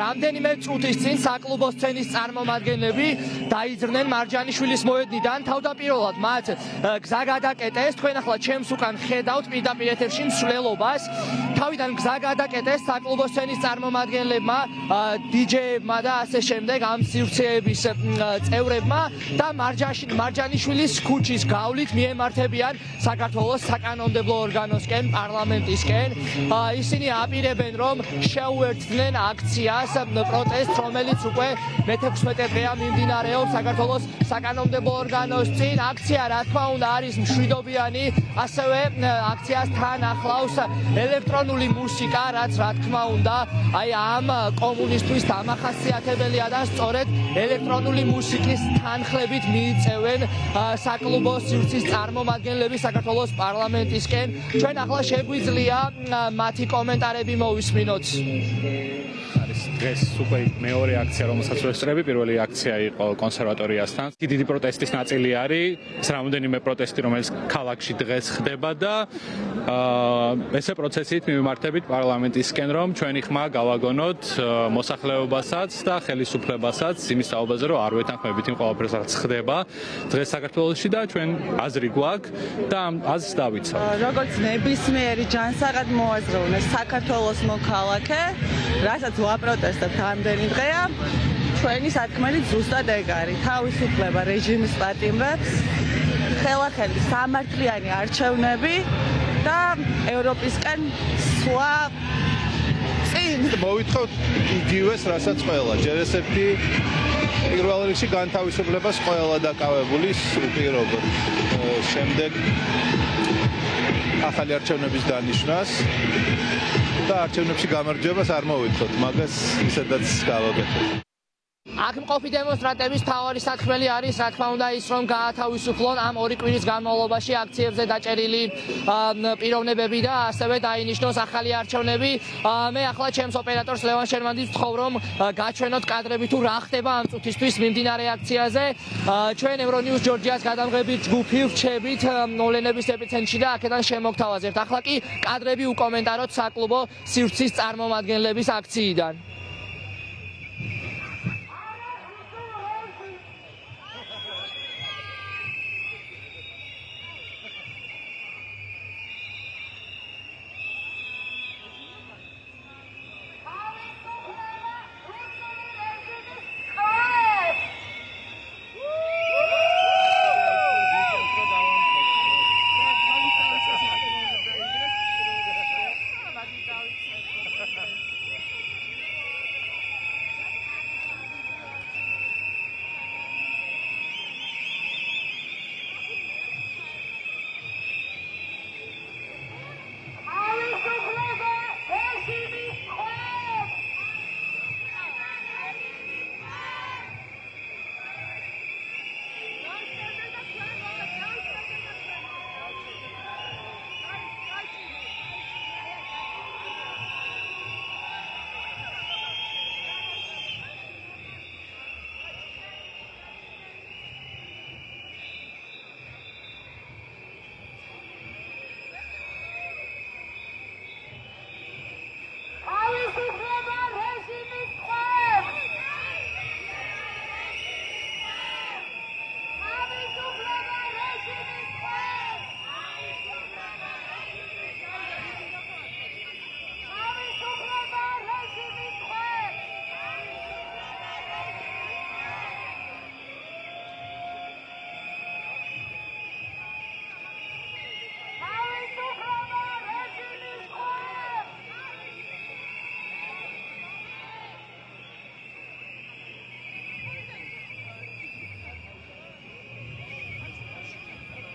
რამდენიმე წუთის წინ საკლუბო სცენის წარმომადგენლები დაიძრნენ მარჯანიშვილის მოედნიდან. თავდაპირველად მათ გზა გადაკეტეს. თქვენ ახლა ჩემს უკან ხედავთ პირდაპირ ეთერში მსვლელობას. თავიდან გზა გადაკეტეს საკლუბო სცენის წარმომადგენლებმა, დიჯეებმა და ასე შემდეგ ამ სივრცეების წევრებმა და მარჯანიშვილის ქუჩის გავლით მიემართებიან საქართველოს საკანონმდებლო ორგანოსკენ, პარლამენტისკენ. ისინი აპირებენ, რომ შეუერთდნენ აქციას, პროტესტს, რომელიც უკვე მე-16 დღეა მიმდინარეობს საქართველოს საკანონმდებლო ორგანოს წინ. აქცია, რა თქმა უნდა, არის მშვიდობიანი, ასევე აქციას თან ახლავს ელექტრონული მუსიკა, რაც რა თქმა უნდა, აი ამ კომუნისტვის დამახასიათებელია და სწორედ ელექტრონული მუსიკის თანხლებით მიიწევენ საკლუბო სივრცის წარმომადგენლები საქართველოს პარლამენტისკენ. ჩვენ ახლა შეგვიძლია მათი კომენტარები მოვისმინოთ. დღეს უკვე მეორე აქცია, რომელსაც ვესწრები. პირველი აქცია იყო კონსერვატორიასთან. დიდი პროტესტის ნაწილი არის რამდენიმე პროტესტი, რომელიც ქალაქში დღეს ხდება და ესე პროცესით მივიმართებით პარლამენტისკენ, რომ ჩვენი ხმა გავაგონოთ მოსახლეობასაც და ხელისუფლებასაც იმის თაობაზე, რომ არ ვეთანხმებით იმ ყველაფერს, რაც ხდება დღეს საქართველოში და ჩვენ აზრი გვაქვს და ამ აზრს დავიცავთ. როგორც ნებისმიერი ჯანსაღად მოაზროვნეს საქართველოს მოქალაქე, რასაც ვაპროტესტებთ ამდენი დღეა, ჩვენი სათქმელი ზუსტად ეგ არის. თავისუფლება რეჟიმის პატიმრებს, ხელახელი სამართლიანი არჩევნები და ევროპისკენ სვლა წინ. მოვითხოვთ იგივეს, რასაც ყველა. ჯერ ესეთი პირველ რიგში განთავისუფლებას ყველა დაკავებულის უპირობოდ. შემდეგ ახალი არჩევნების დანიშვნას და არჩევნებში გამარჯვებას არ მოვითხოვთ, მაგას ისედაც გავაკეთოთ. აქ მყოფი დემონსტრანტების მთავარი სათქმელი არის, რა თქმა უნდა, ის რომ გაათავისუფლონ ამ ორი კვირის განმავლობაში აქციებზე დაჭერილი პიროვნებები და ასევე დაინიშნოს ახალი არჩევნები. მე ახლა ჩემს ოპერატორს ლევან შერმანძის ვთხოვ, რომ გაჩვენოთ კადრები თუ რა ხდება ამ წუთისთვის მიმდინარე აქციაზე. ჩვენ ევრონიუს ჯორჯიას გადამღებით ჯგუფი ვრჩებით მოვლენების ეპიცენტრში და აქედან შემოგთავაზებთ. ახლა კი კადრები უკომენტაროთ საკლუბო სივრცის წარმომადგენლების აქციიდან.